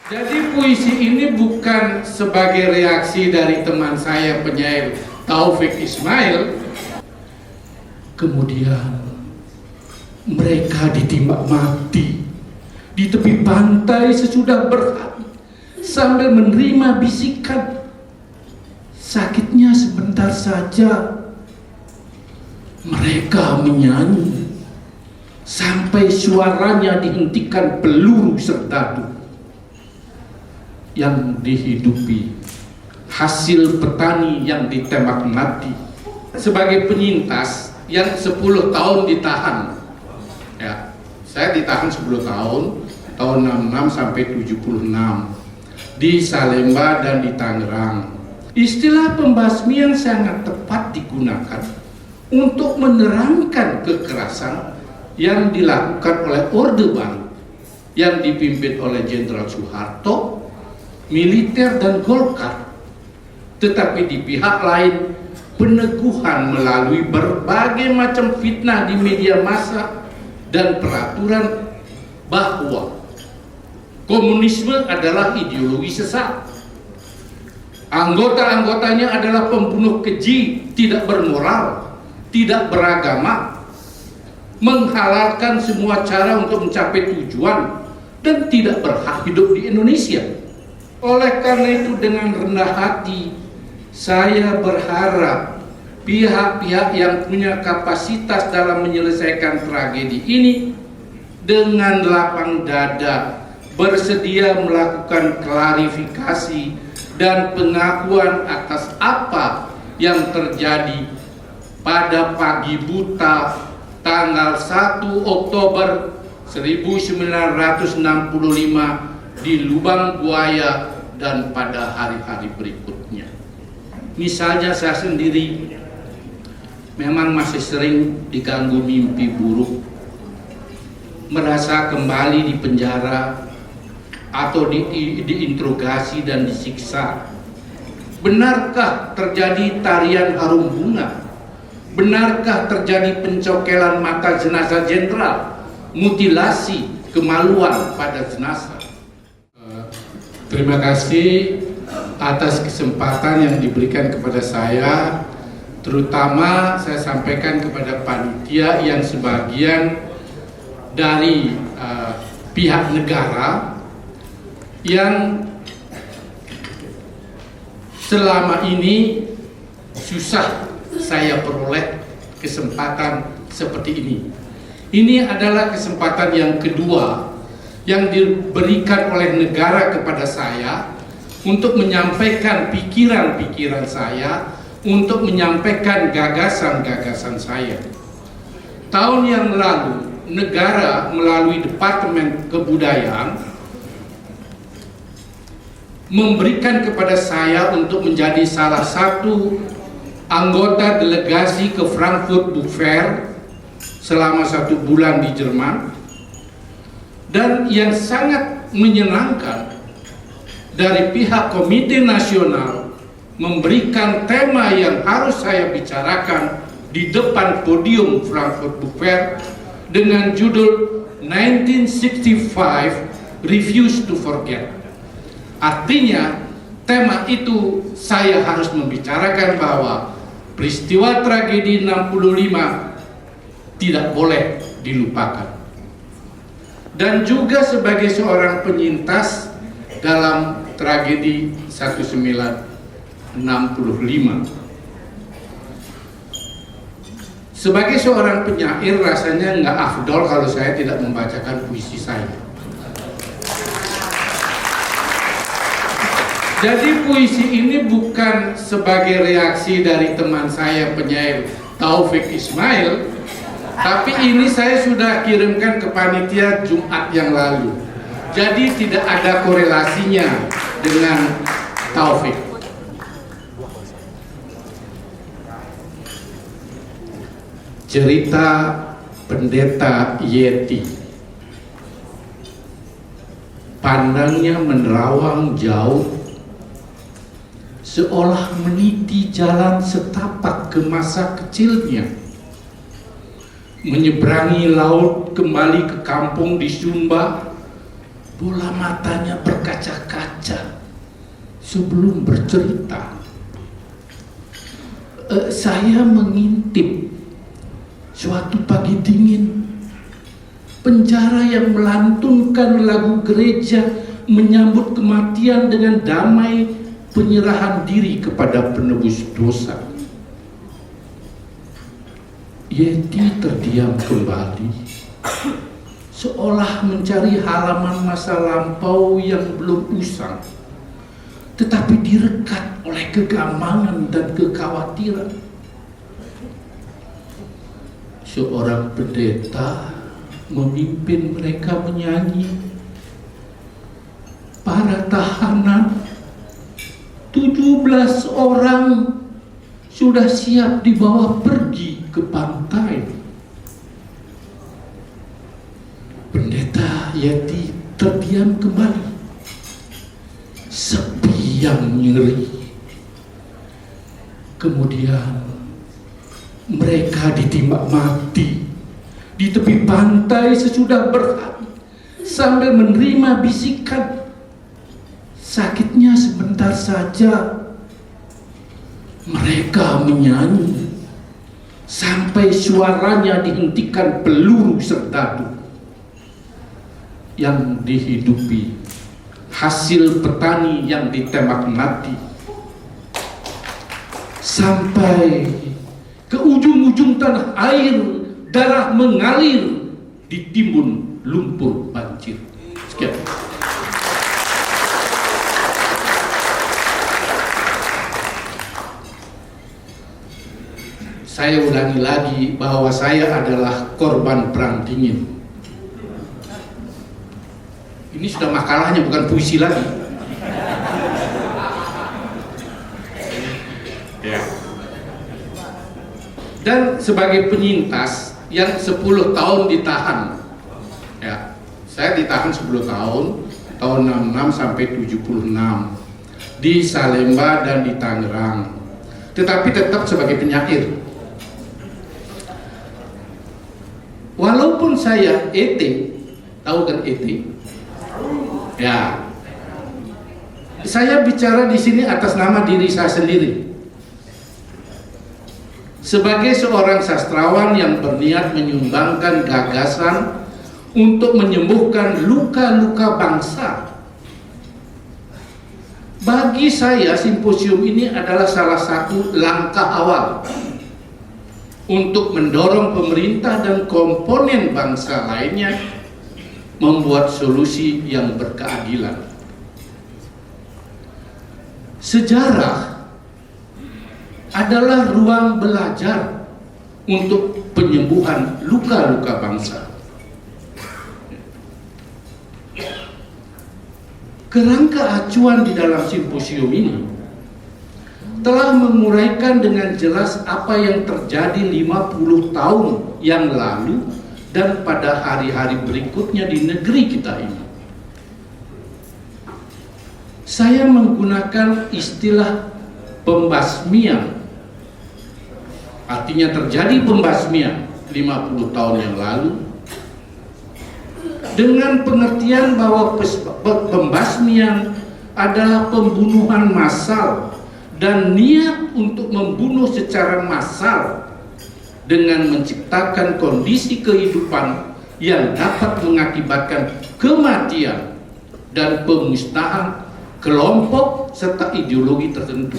Jadi puisi ini bukan sebagai reaksi dari teman saya penyair Taufik Ismail. Kemudian mereka ditembak mati di tepi pantai sesudah berhari sambil menerima bisikan. Sakitnya sebentar saja. Mereka menyanyi sampai suaranya dihentikan peluru serdadu. Yang dihidupi hasil petani yang ditembak mati. Sebagai penyintas yang 10 tahun ditahan, ya, saya ditahan 10 tahun 66 sampai 76 di Salemba dan di Tangerang. Istilah pembasmian sangat tepat digunakan untuk menerangkan kekerasan yang dilakukan oleh Orde Baru yang dipimpin oleh Jenderal Soeharto, militer dan Golkar. Tetapi di pihak lain, peneguhan melalui berbagai macam fitnah di media massa dan peraturan bahwa komunisme adalah ideologi sesat, anggota-anggotanya adalah pembunuh keji, tidak bermoral, tidak beragama, menghalalkan semua cara untuk mencapai tujuan dan tidak berhak hidup di Indonesia. Oleh karena itu, dengan rendah hati saya berharap pihak-pihak yang punya kapasitas dalam menyelesaikan tragedi ini dengan lapang dada bersedia melakukan klarifikasi dan pengakuan atas apa yang terjadi pada pagi buta tanggal 1 Oktober 1965 di Lubang Buaya dan pada hari-hari berikutnya. Misalnya saya sendiri memang masih sering diganggu mimpi buruk, merasa kembali di penjara atau diinterogasi dan disiksa. Benarkah terjadi tarian harum bunga? Benarkah terjadi pencokelan mata jenazah jenderal, mutilasi, kemaluan pada jenazah? Terima kasih atas kesempatan yang diberikan kepada saya, terutama saya sampaikan kepada panitia yang sebagian dari pihak negara yang selama ini susah saya peroleh kesempatan seperti ini. Ini adalah kesempatan yang kedua yang diberikan oleh negara kepada saya untuk menyampaikan pikiran-pikiran saya, untuk menyampaikan gagasan-gagasan saya. Tahun yang lalu, negara melalui Departemen Kebudayaan memberikan kepada saya untuk menjadi salah satu anggota delegasi ke Frankfurt Book Fair selama 1 bulan di Jerman. Dan yang sangat menyenangkan, dari pihak Komite Nasional memberikan tema yang harus saya bicarakan di depan podium Frankfurt Book Fair dengan judul 1965 Refuse to Forget. Artinya, tema itu saya harus membicarakan bahwa peristiwa tragedi 65 tidak boleh dilupakan. Dan juga sebagai seorang penyintas dalam tragedi 1965. Sebagai seorang penyair, rasanya nggak afdol kalau saya tidak membacakan puisi saya. Jadi puisi ini bukan sebagai reaksi dari teman saya penyair Taufik Ismail, tapi ini saya sudah kirimkan ke panitia Jumat yang lalu. Jadi tidak ada korelasinya dengan Taufik. Cerita pendeta Yeti. Pandangnya menerawang jauh, seolah meniti jalan setapak ke masa kecilnya. Menyeberangi laut kembali ke kampung di Sumba, bola matanya berkaca-kaca sebelum bercerita. Saya mengintip suatu pagi dingin, penjara yang melantunkan lagu gereja menyambut kematian dengan damai, penyerahan diri kepada penebus dosa. Yeti terdiam kembali, seolah mencari halaman masa lampau yang belum usang, tetapi direkat oleh kegamangan dan kekhawatiran. Seorang pendeta memimpin mereka menyanyi. Para tahanan, 17 orang sudah siap dibawa pergi ke pantai. Pendeta Yeti terdiam kembali, sepi yang ngeri. Kemudian mereka ditimbak mati di tepi pantai sesudah berhari, sambil menerima bisikan. Sakitnya sebentar saja. Mereka menyanyi sampai suaranya dihentikan peluru serdadu yang dihidupi hasil petani yang ditembak mati, sampai ke ujung-ujung tanah air darah mengalir ditimbun lumpur banjir. Sekian. Saya ulangi lagi bahwa saya adalah korban perang dingin. Ini sudah makalahnya, bukan puisi lagi. Ya. Dan sebagai penyintas yang 10 tahun ditahan, ya, saya ditahan 10 tahun, tahun 66 sampai 76 di Salemba dan di Tangerang, tetapi tetap sebagai penyair. Walaupun saya ET, tahu kan ET? Ya, saya bicara di sini atas nama diri saya sendiri. Sebagai seorang sastrawan yang berniat menyumbangkan gagasan untuk menyembuhkan luka-luka bangsa, bagi saya simposium ini adalah salah satu langkah awal untuk mendorong pemerintah dan komponen bangsa lainnya membuat solusi yang berkeadilan. Sejarah adalah ruang belajar untuk penyembuhan luka-luka bangsa. Kerangka acuan di dalam simposium ini telah menguraikan dengan jelas apa yang terjadi 50 tahun yang lalu dan pada hari-hari berikutnya di negeri kita ini. Saya menggunakan istilah pembasmian, artinya terjadi pembasmian 50 tahun yang lalu, dengan pengertian bahwa pembasmian adalah pembunuhan massal dan niat untuk membunuh secara massal dengan menciptakan kondisi kehidupan yang dapat mengakibatkan kematian dan pemusnahan kelompok serta ideologi tertentu.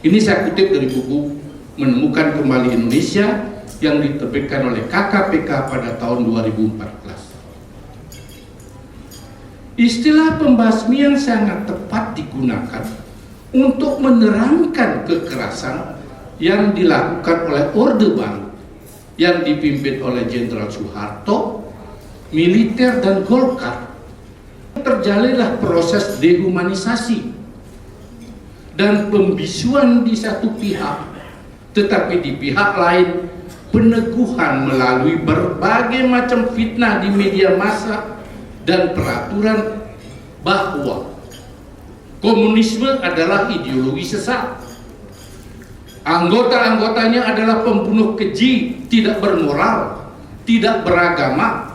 Ini saya kutip dari buku Menemukan Kembali Indonesia yang diterbitkan oleh KKPK pada tahun 2014. Istilah pembasmian sangat tepat digunakan untuk menerangkan kekerasan yang dilakukan oleh Orde Baru yang dipimpin oleh Jenderal Soeharto, militer dan Golkar. Terjalinlah proses dehumanisasi dan pembisuan di satu pihak, tetapi di pihak lain peneguhan melalui berbagai macam fitnah di media massa dan peraturan bahwa komunisme adalah ideologi sesat. Anggota-anggotanya adalah pembunuh keji, tidak bermoral, tidak beragama.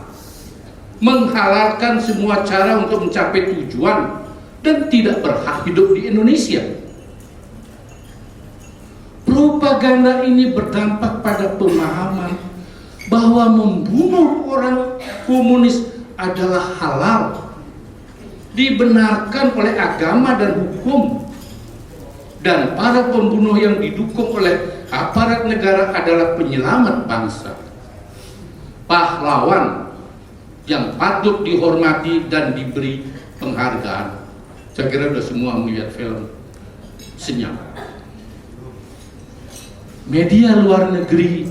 menghalalkan semua cara untuk mencapai tujuan, dan tidak berhak hidup di Indonesia. Propaganda ini berdampak pada pemahaman bahwa membunuh orang komunis adalah halal, dibenarkan oleh agama dan hukum, dan para pembunuh yang didukung oleh aparat negara adalah penyelamat bangsa, pahlawan yang patut dihormati dan diberi penghargaan. Saya kira sudah semua melihat film Senyap. Media luar negeri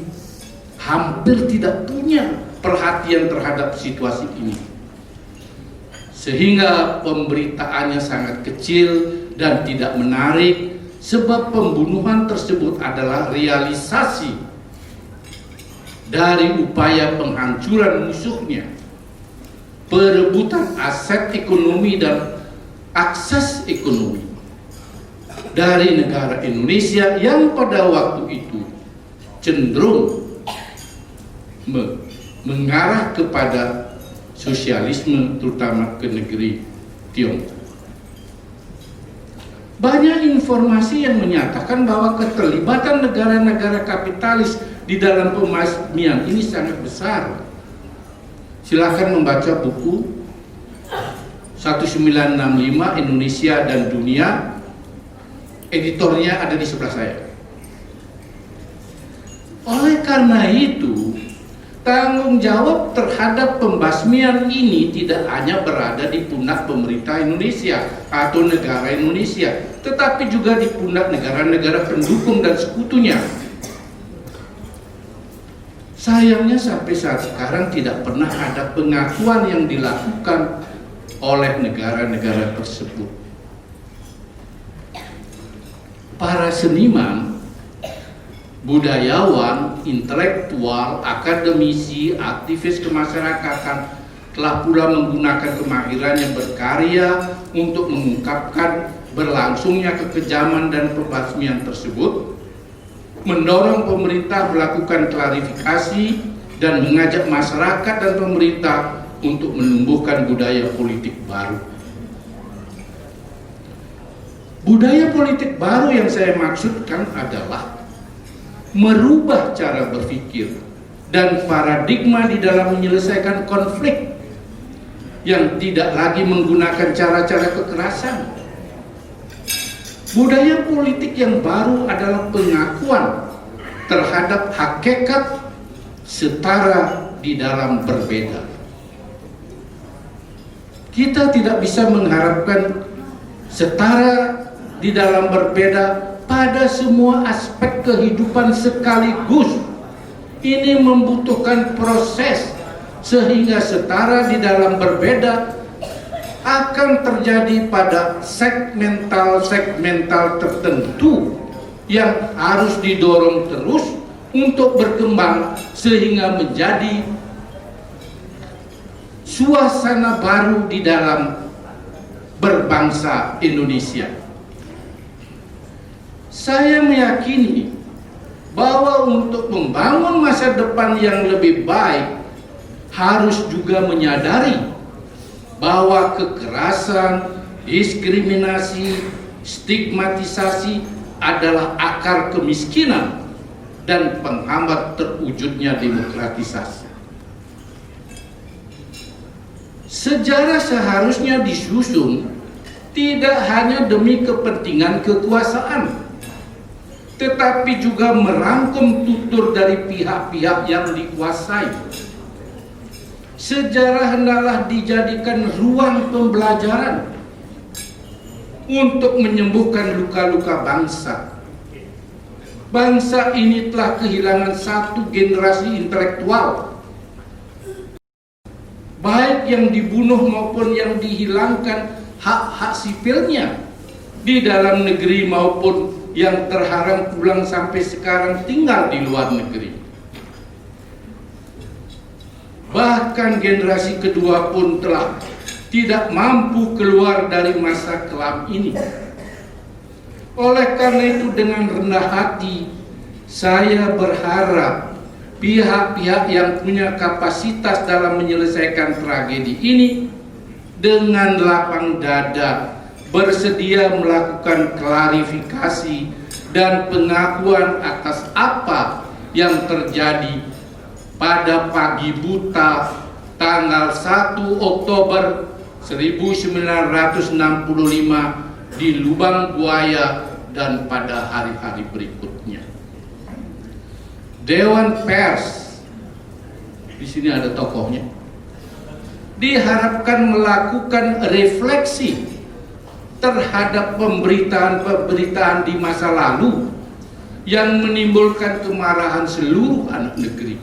hampir tidak punya perhatian terhadap situasi ini, sehingga pemberitaannya sangat kecil dan tidak menarik, sebab pembunuhan tersebut adalah realisasi dari upaya penghancuran musuhnya, perebutan aset ekonomi dan akses ekonomi dari negara Indonesia yang pada waktu itu cenderung mengarah kepada sosialisme, terutama ke negeri Tiongkok. Banyak informasi yang menyatakan bahwa keterlibatan negara-negara kapitalis di dalam pemasmian ini sangat besar. Silakan membaca buku 1965 Indonesia dan Dunia, editornya ada di sebelah saya. Oleh karena itu, tanggung jawab terhadap pembasmian ini tidak hanya berada di pundak pemerintah Indonesia atau negara Indonesia, tetapi juga di pundak negara-negara pendukung dan sekutunya. Sayangnya sampai saat sekarang tidak pernah ada pengakuan yang dilakukan oleh negara-negara tersebut. Para seniman, budayawan, intelektual, akademisi, aktivis kemasyarakatan telah pula menggunakan kemahirannya berkarya untuk mengungkapkan berlangsungnya kekejaman dan pembasmian tersebut, mendorong pemerintah melakukan klarifikasi dan mengajak masyarakat dan pemerintah untuk menumbuhkan budaya politik baru. Budaya politik baru yang saya maksudkan adalah merubah cara berpikir dan paradigma di dalam menyelesaikan konflik yang tidak lagi menggunakan cara-cara kekerasan. Budaya politik yang baru adalah pengakuan terhadap hakikat setara di dalam berbeda. Kita tidak bisa mengharapkan setara di dalam berbeda pada semua aspek kehidupan sekaligus. Ini membutuhkan proses sehingga setara di dalam berbeda akan terjadi pada segmental tertentu yang harus didorong terus untuk berkembang sehingga menjadi suasana baru di dalam berbangsa Indonesia. Saya meyakini bahwa untuk membangun masa depan yang lebih baik harus juga menyadari bahwa kekerasan, diskriminasi, stigmatisasi adalah akar kemiskinan dan penghambat terwujudnya demokratisasi. Sejarah seharusnya disusun tidak hanya demi kepentingan kekuasaan, tetapi juga merangkum tutur dari pihak-pihak yang dikuasai. Sejarah hendaklah dijadikan ruang pembelajaran untuk menyembuhkan luka-luka bangsa. Bangsa ini telah kehilangan satu generasi intelektual, baik yang dibunuh maupun yang dihilangkan hak-hak sipilnya di dalam negeri maupun yang terhalang pulang sampai sekarang tinggal di luar negeri. Bahkan generasi kedua pun telah tidak mampu keluar dari masa kelam ini. Oleh karena itu, dengan rendah hati saya berharap pihak-pihak yang punya kapasitas dalam menyelesaikan tragedi ini dengan lapang dada bersedia melakukan klarifikasi dan pengakuan atas apa yang terjadi pada pagi buta tanggal 1 Oktober 1965 di Lubang Buaya dan pada hari-hari berikutnya. Dewan Pers, di sini ada tokohnya, diharapkan melakukan refleksi terhadap pemberitaan-pemberitaan di masa lalu yang menimbulkan kemarahan seluruh anak negeri,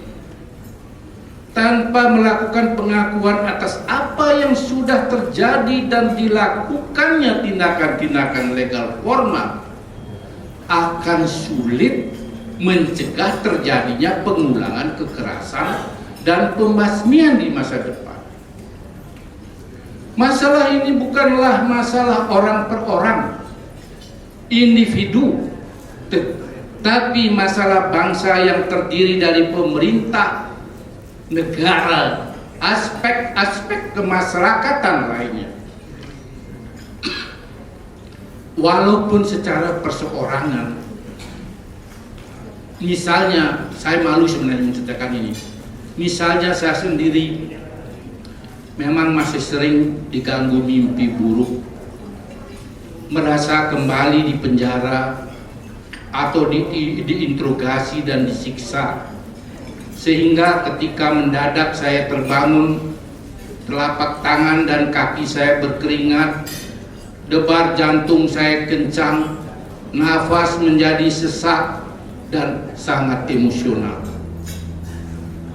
tanpa melakukan pengakuan atas apa yang sudah terjadi dan dilakukannya tindakan-tindakan legal formal, akan sulit mencegah terjadinya pengulangan kekerasan dan pembasmian di masa depan. Masalah ini bukanlah masalah orang per orang, individu, tetapi masalah bangsa yang terdiri dari pemerintah, negara, aspek-aspek kemasyarakatan lainnya. Walaupun secara perseorangan, misalnya, saya malu sebenarnya menceritakan ini. Misalnya saya sendiri memang masih sering diganggu mimpi buruk, merasa kembali di penjara atau diinterogasi dan disiksa, sehingga ketika mendadak saya terbangun, telapak tangan dan kaki saya berkeringat, debar jantung saya kencang, nafas menjadi sesak dan sangat emosional.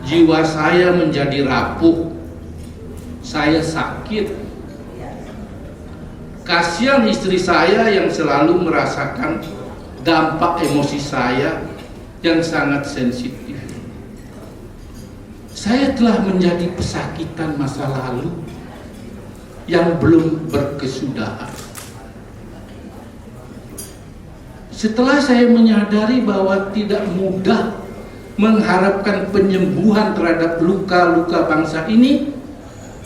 Jiwa saya menjadi rapuh, saya sakit. Kasihan istri saya yang selalu merasakan dampak emosi saya yang sangat sensitif. Saya telah menjadi pesakitan masa lalu yang belum berkesudahan. Setelah saya menyadari bahwa tidak mudah mengharapkan penyembuhan terhadap luka-luka bangsa ini,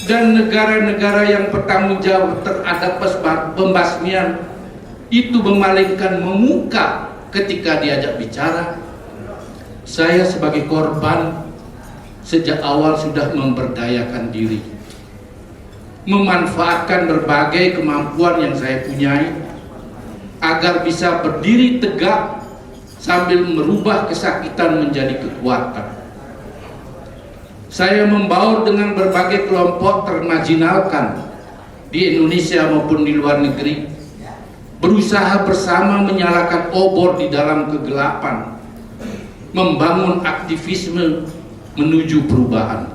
dan negara-negara yang bertanggung jawab terhadap pembasmian itu memalingkan memuka ketika diajak bicara, saya sebagai korban sejak awal sudah memberdayakan diri, memanfaatkan berbagai kemampuan yang saya punyai agar bisa berdiri tegak sambil merubah kesakitan menjadi kekuatan. Saya membaur dengan berbagai kelompok termarginalkan di Indonesia maupun di luar negeri, berusaha bersama menyalakan obor di dalam kegelapan, membangun aktivisme menuju perubahan.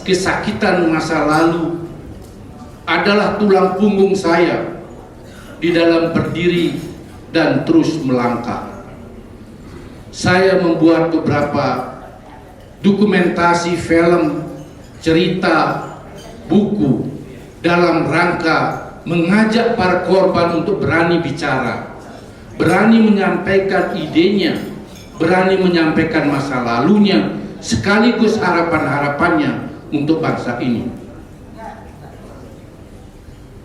Kesakitan masa lalu adalah tulang punggung saya di dalam berdiri dan terus melangkah. Saya membuat beberapa dokumentasi film, cerita, buku dalam rangka mengajak para korban untuk berani bicara, berani menyampaikan idenya, berani menyampaikan masa lalunya, sekaligus harapan-harapannya untuk bangsa ini.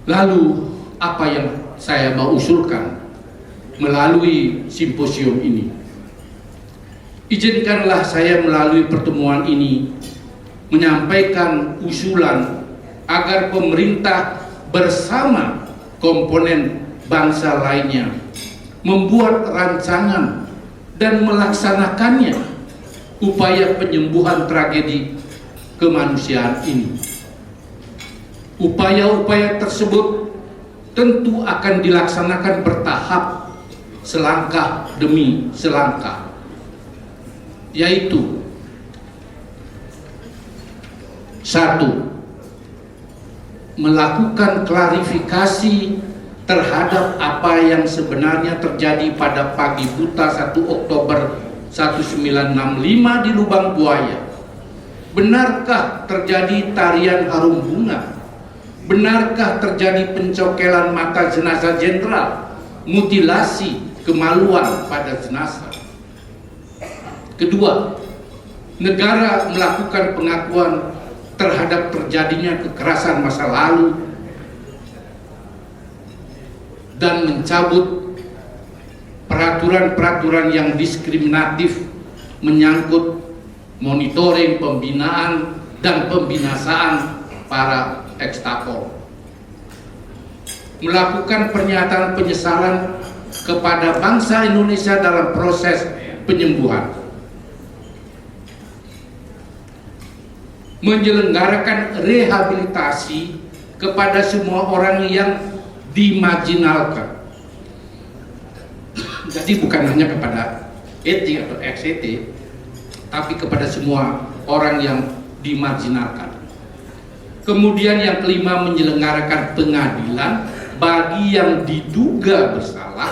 Lalu apa yang saya mau usulkan melalui simposium ini? Izinkanlah saya melalui pertemuan ini menyampaikan usulan agar pemerintah bersama komponen bangsa lainnya membuat rancangan dan melaksanakannya upaya penyembuhan tragedi kemanusiaan ini. Upaya-upaya tersebut tentu akan dilaksanakan bertahap, selangkah demi selangkah, yaitu: 1. Melakukan klarifikasi terhadap apa yang sebenarnya terjadi pada pagi buta 1 Oktober 1965 di Lubang Buaya. Benarkah terjadi tarian harum bunga? Benarkah terjadi pencokelan mata jenazah jenderal, mutilasi, kemaluan pada jenazah? Kedua, negara melakukan pengakuan terhadap terjadinya kekerasan masa lalu dan mencabut peraturan-peraturan yang diskriminatif menyangkut monitoring, pembinaan, dan pembinasaan para ekstapor. Melakukan pernyataan penyesalan kepada bangsa Indonesia dalam proses penyembuhan. Menyelenggarakan rehabilitasi kepada semua orang yang dimarginalkan. Jadi bukan hanya kepada ET atau XET, tapi kepada semua orang yang dimarginalkan. Kemudian yang kelima, menyelenggarakan pengadilan bagi yang diduga bersalah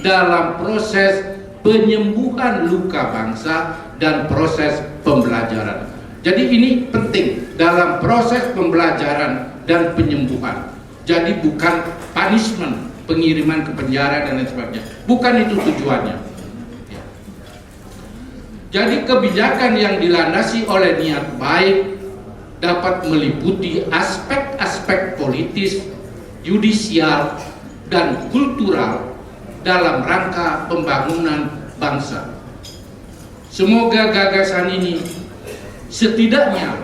dalam proses penyembuhan luka bangsa dan proses pembelajaran. Jadi ini penting dalam proses pembelajaran dan penyembuhan. Jadi bukan punishment, pengiriman ke penjara dan lain sebagainya. Bukan itu tujuannya. Ya. Jadi kebijakan yang dilandasi oleh niat baik dapat meliputi aspek-aspek politis, yudisial, dan kultural dalam rangka pembangunan bangsa. Semoga gagasan ini setidaknya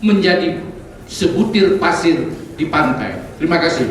menjadi sebutir pasir di pantai. Terima kasih.